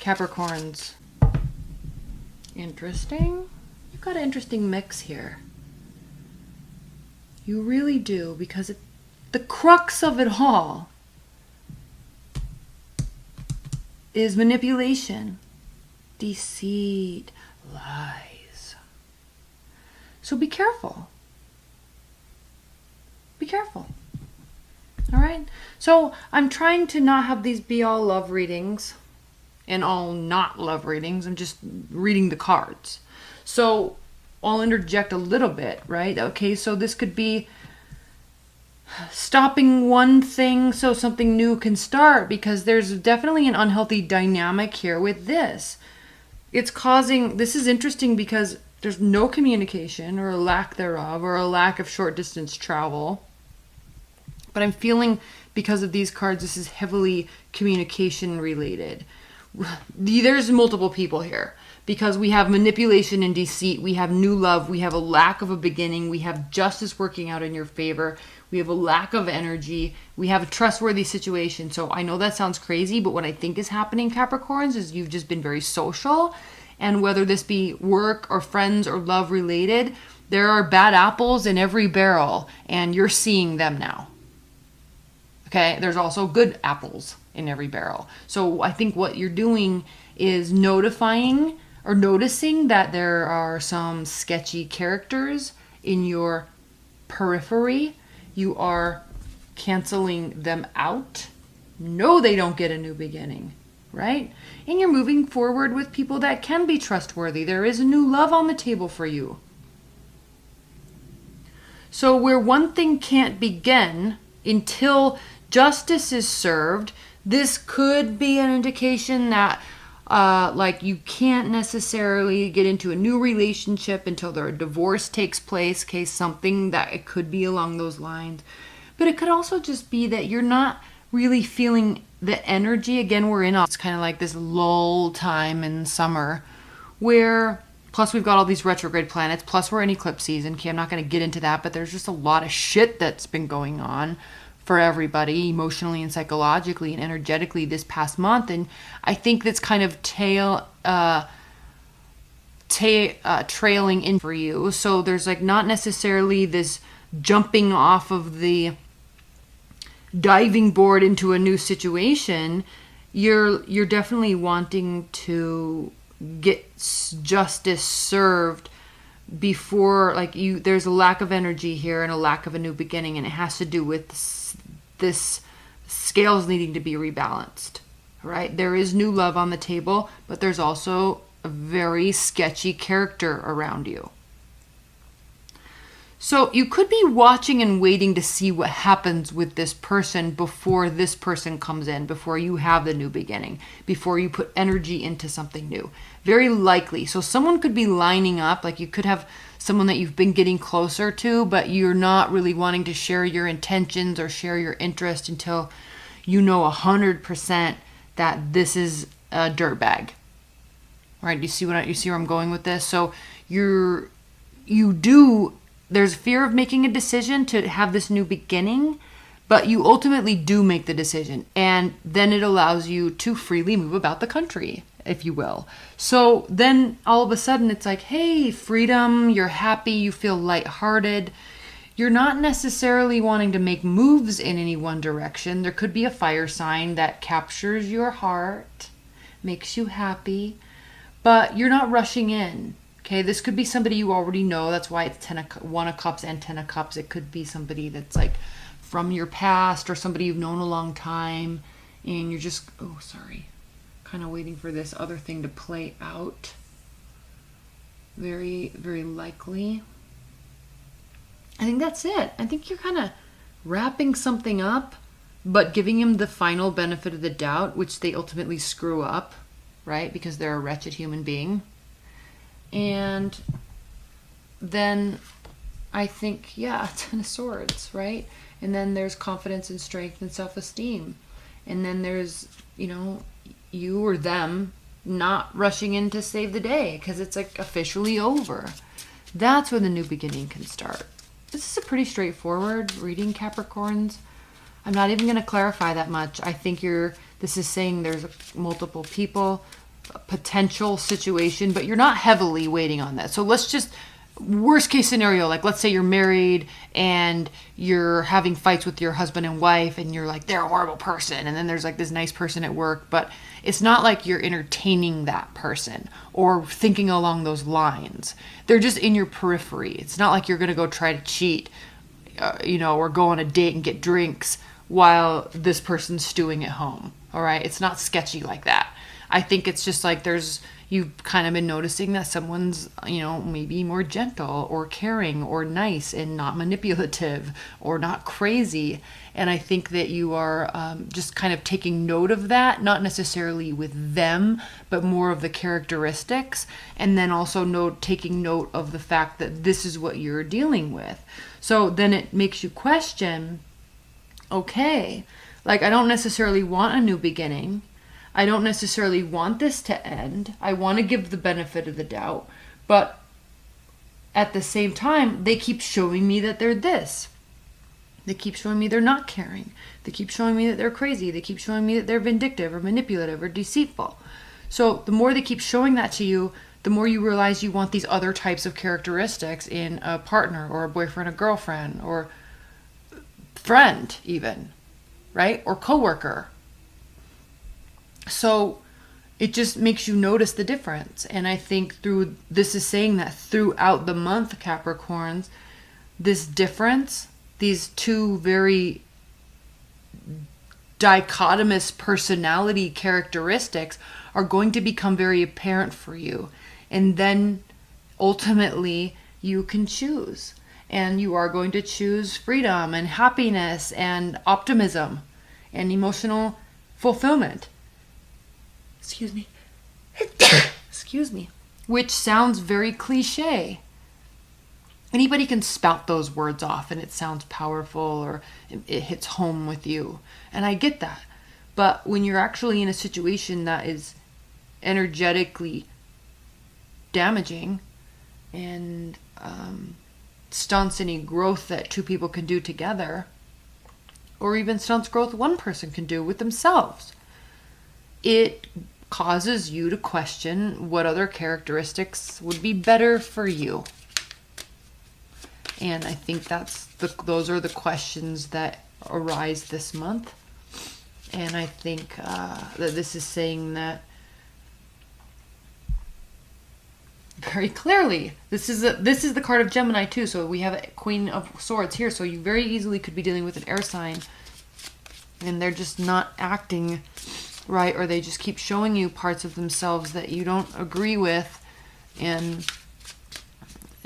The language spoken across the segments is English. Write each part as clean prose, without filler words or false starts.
Capricorns. Interesting. You've got an interesting mix here. You really do, because the crux of it all is manipulation, deceit, lies. So be careful. Be careful. All right? So I'm trying to not have these be all love readings and all not love readings. I'm just reading the cards. So I'll interject a little bit, right? Okay, so this could be stopping one thing so something new can start, because there's definitely an unhealthy dynamic here with this. It's causing, this is interesting because there's no communication or a lack thereof, or a lack of short distance travel. But I'm feeling, because of these cards, this is heavily communication related. There's multiple people here, because we have manipulation and deceit, we have new love, we have a lack of a beginning, we have justice working out in your favor, we have a lack of energy, we have a trustworthy situation. So I know that sounds crazy, but what I think is happening, Capricorns, is you've just been very social, and whether this be work or friends or love related, there are bad apples in every barrel, and you're seeing them now. Okay, there's also good apples in every barrel. So I think what you're doing is notifying or noticing that there are some sketchy characters in your periphery. You are canceling them out. No, they don't get a new beginning, right? And you're moving forward with people that can be trustworthy. There is a new love on the table for you. So where one thing can't begin until justice is served, this could be an indication that like you can't necessarily get into a new relationship until a divorce takes place, case something that it could be along those lines. But it could also just be that you're not really feeling the energy. Again, we're in, it's kind of like this lull time in summer where, plus we've got all these retrograde planets, plus we're in eclipse season. Okay, I'm not going to get into that, but there's just a lot of shit that's been going on for everybody emotionally and psychologically and energetically this past month. And I think that's kind of trailing in for you. So there's like not necessarily this jumping off of the diving board into a new situation. You're definitely wanting to get justice served before, like, there's a lack of energy here and a lack of a new beginning, and it has to do with this scales needing to be rebalanced, right? There is new love on the table, but there's also a very sketchy character around you. So you could be watching and waiting to see what happens with this person before this person comes in, before you have the new beginning, before you put energy into something new. Very likely. So someone could be lining up, like you could have someone that you've been getting closer to, but you're not really wanting to share your intentions or share your interest until you know 100% that this is a dirtbag. All right, you see where I'm going with this? So there's fear of making a decision to have this new beginning, but you ultimately do make the decision, and then it allows you to freely move about the country, if you will. So then all of a sudden it's like, hey, freedom, you're happy, you feel lighthearted. You're not necessarily wanting to make moves in any one direction. There could be a fire sign that captures your heart, makes you happy, but you're not rushing in. Okay, this could be somebody you already know. That's why it's 1 of Cups and 10 of Cups. It could be somebody that's like from your past or somebody you've known a long time, and you're just, kind of waiting for this other thing to play out. Very, very likely. I think that's it. I think you're kind of wrapping something up, but giving him the final benefit of the doubt, which they ultimately screw up, right? Because they're a wretched human being. And then I think, 10 of Swords, right? And then there's confidence and strength and self-esteem. And then there's, you or them not rushing in to save the day because it's like officially over. That's when the new beginning can start. This is a pretty straightforward reading, Capricorns. I'm not even going to clarify that much. I think this is saying there's multiple people potential situation, but you're not heavily waiting on that. So let's just, worst case scenario, like let's say you're married and you're having fights with your husband and wife and you're like, they're a horrible person. And then there's like this nice person at work, but it's not like you're entertaining that person or thinking along those lines. They're just in your periphery. It's not like you're going to go try to cheat, or go on a date and get drinks while this person's stewing at home. All right. It's not sketchy like that. I think it's just like you've kind of been noticing that someone's, maybe more gentle or caring or nice and not manipulative or not crazy. And I think that you are just kind of taking note of that, not necessarily with them, but more of the characteristics. And then also taking note of the fact that this is what you're dealing with. So then it makes you question, okay, like I don't necessarily want a new beginning. I don't necessarily want this to end. I want to give the benefit of the doubt. But at the same time, they keep showing me that they're this. They keep showing me they're not caring. They keep showing me that they're crazy. They keep showing me that they're vindictive or manipulative or deceitful. So the more they keep showing that to you, the more you realize you want these other types of characteristics in a partner or a boyfriend, a girlfriend, or friend even, right? Or coworker. So it just makes you notice the difference. And I think this is saying that throughout the month, Capricorns, this difference, these two very dichotomous personality characteristics are going to become very apparent for you. And then ultimately you can choose. And you are going to choose freedom and happiness and optimism and emotional fulfillment. Excuse me. Excuse me. Which sounds very cliche. Anybody can spout those words off and it sounds powerful or it hits home with you. And I get that. But when you're actually in a situation that is energetically damaging and stunts any growth that two people can do together, or even stunts growth one person can do with themselves, it causes you to question what other characteristics would be better for you. And I think those are the questions that arise this month. And I think that this is saying that very clearly. This is the card of Gemini too. So we have a Queen of Swords here. So you very easily could be dealing with an air sign, and they're just not acting right, or they just keep showing you parts of themselves that you don't agree with. And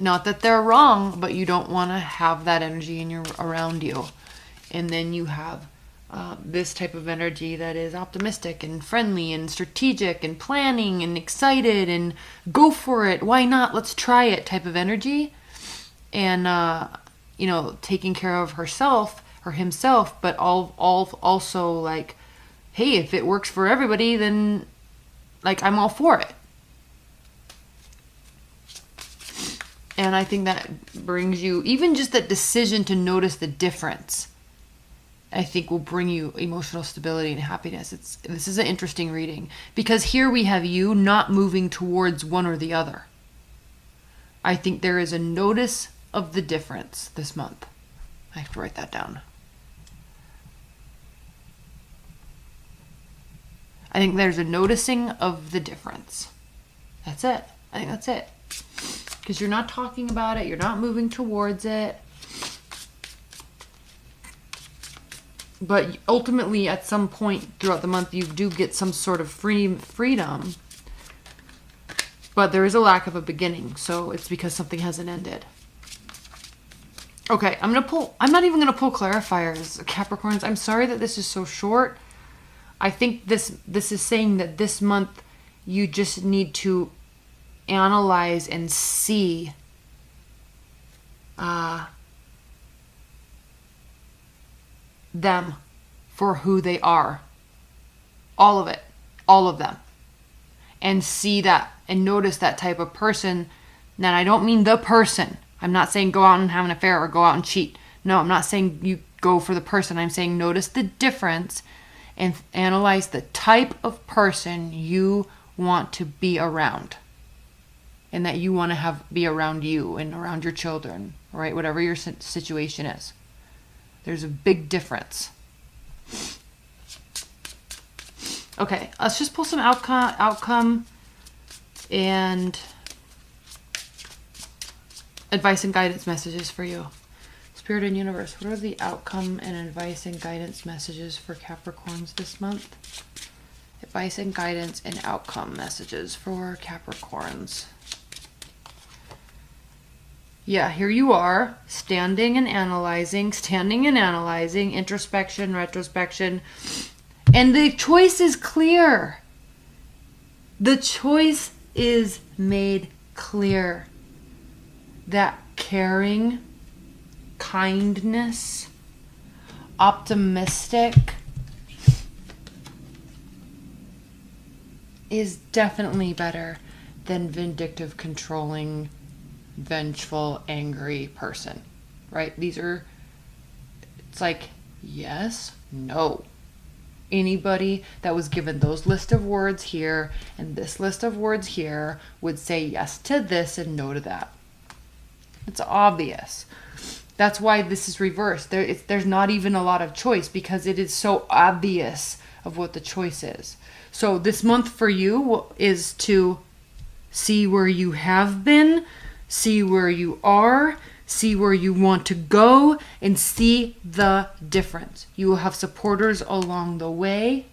not that they're wrong, but you don't want to have that energy around you. And then you have this type of energy that is optimistic and friendly and strategic and planning and excited and go for it, why not, let's try it type of energy. And taking care of herself or himself, but also like, hey, if it works for everybody, then like I'm all for it. And I think that brings you, even just that decision to notice the difference, I think will bring you emotional stability and happiness. This is an interesting reading because here we have you not moving towards one or the other. I think there is a notice of the difference this month. I have to write that down. I think there's a noticing of the difference. That's it. I think that's it. Because you're not talking about it. You're not moving towards it. But ultimately, at some point throughout the month, you do get some sort of freedom. But there is a lack of a beginning. So it's because something hasn't ended. Okay, I'm not even going to pull clarifiers, Capricorns. I'm sorry that this is so short. I think this is saying that this month you just need to analyze and see them for who they are. All of it. All of them. And see that and notice that type of person. Now, I don't mean the person. I'm not saying go out and have an affair or go out and cheat. No, I'm not saying you go for the person. I'm saying notice the difference and analyze the type of person you want to be around, and that you want to be around you and around your children, right? Whatever your situation is. There's a big difference. Okay, let's just pull some outcome and advice and guidance messages for you. Spirit and universe, what are the outcome and advice and guidance messages for Capricorns this month? Advice and guidance and outcome messages for Capricorns. Yeah, here you are, standing and analyzing, introspection, retrospection. And the choice is clear. The choice is made clear. That caring, kindness, optimistic is definitely better than vindictive, controlling, vengeful, angry person, right? It's like, yes, no. Anybody that was given those list of words here and this list of words here would say yes to this and no to that. It's obvious. That's why this is reversed. There's not even a lot of choice because it is so obvious of what the choice is. So this month for you is to see where you have been, see where you are, see where you want to go, and see the difference. You will have supporters along the way.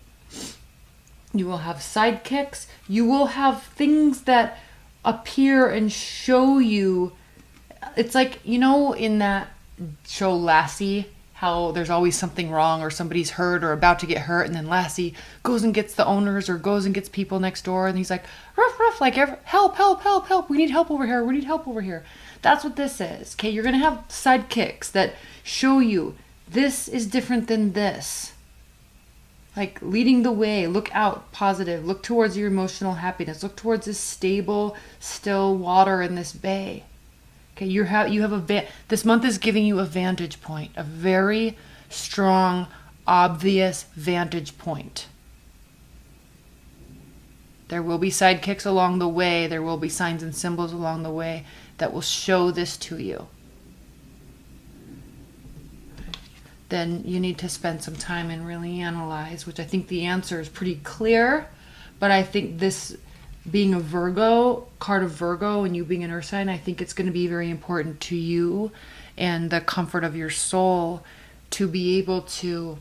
You will have sidekicks. You will have things that appear and show you. It's like, you know, in that show Lassie, how there's always something wrong or somebody's hurt or about to get hurt, and then Lassie goes and gets the owners or goes and gets people next door, and he's like, ruff, ruff, like, help, help, help, help, we need help over here, we need help over here. That's what this is, okay? You're going to have sidekicks that show you this is different than this. Like leading the way, look out, positive, look towards your emotional happiness, look towards this stable, still water in this bay. Okay, this month is giving you a vantage point, a very strong, obvious vantage point. There will be sidekicks along the way. There will be signs and symbols along the way that will show this to you. Then you need to spend some time and really analyze, which I think the answer is pretty clear. But I think this being a Virgo, card of Virgo, and you being an earth sign, I think it's going to be very important to you and the comfort of your soul to be able to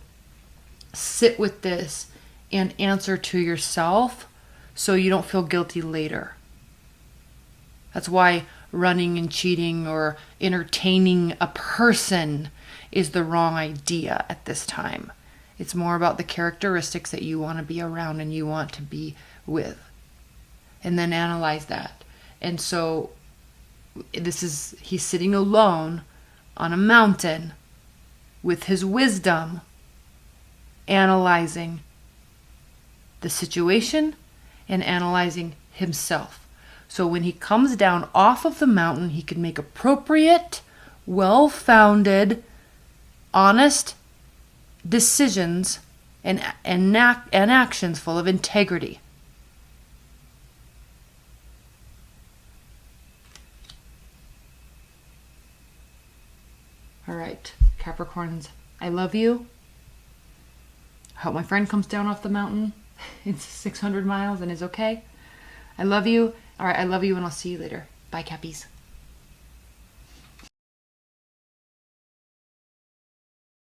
sit with this and answer to yourself so you don't feel guilty later. That's why running and cheating or entertaining a person is the wrong idea at this time. It's more about the characteristics that you want to be around and you want to be with. And then analyze that. And so he's sitting alone on a mountain with his wisdom, analyzing the situation and analyzing himself. So when he comes down off of the mountain, he can make appropriate, well-founded, honest decisions and actions full of integrity. All right, Capricorns, I love you. I hope my friend comes down off the mountain. It's 600 miles and is okay. I love you. All right, I love you, and I'll see you later. Bye, Cappies.